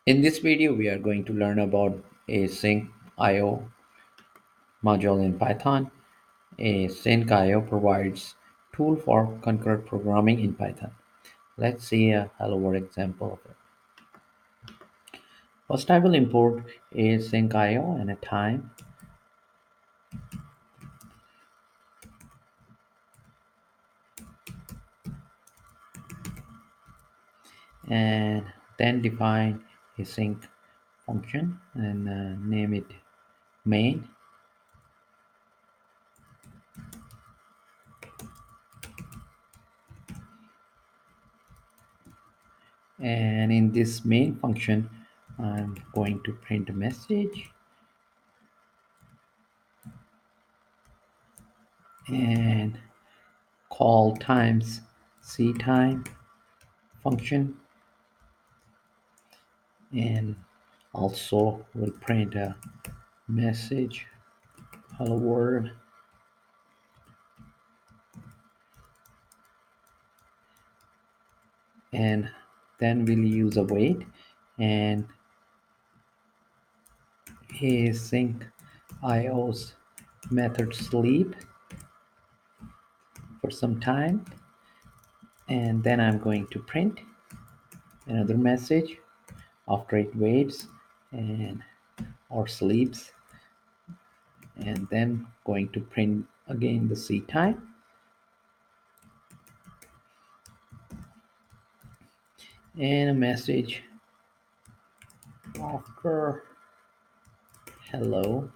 In this video, we are going to learn about Asyncio module in Python. Asyncio provides tool for concurrent programming in Python. Let's see a hello world example of it. First, I will import Asyncio and a time, and then define async function and name it main. And in this main function, I'm going to print a message and call times ctime function, and also will print a message hello world, and then we'll use a wait and async ios method sleep for some time, and then I'm going to print another message after it waits and or sleeps, and then going to print again the c time and a message after hello,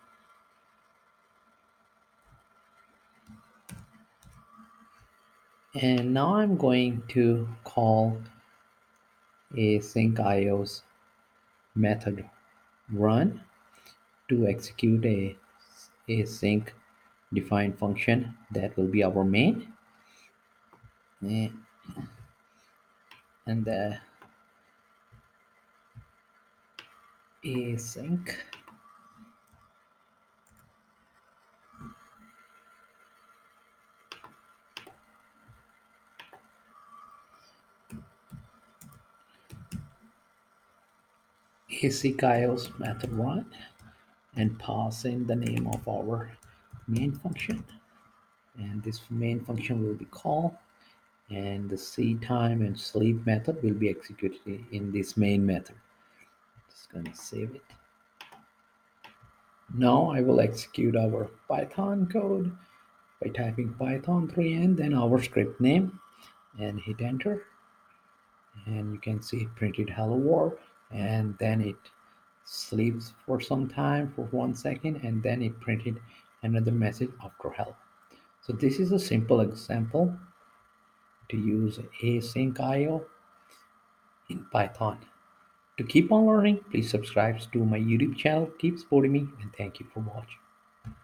and now I'm going to call async ios method run to execute a async defined function that will be our main. And the async ios method run and pass in the name of our main function, and this main function will be called, and the c time and sleep method will be executed in this main method. Just gonna save it. Now I will execute our Python code by typing Python 3 and then our script name and hit enter, and you can see it printed hello world, and then it sleeps for some time for 1 second, and then it printed another message after hello. So this is a simple example to use async IO in Python. To keep on learning, please subscribe to my YouTube channel. Keep supporting me, and thank you for watching.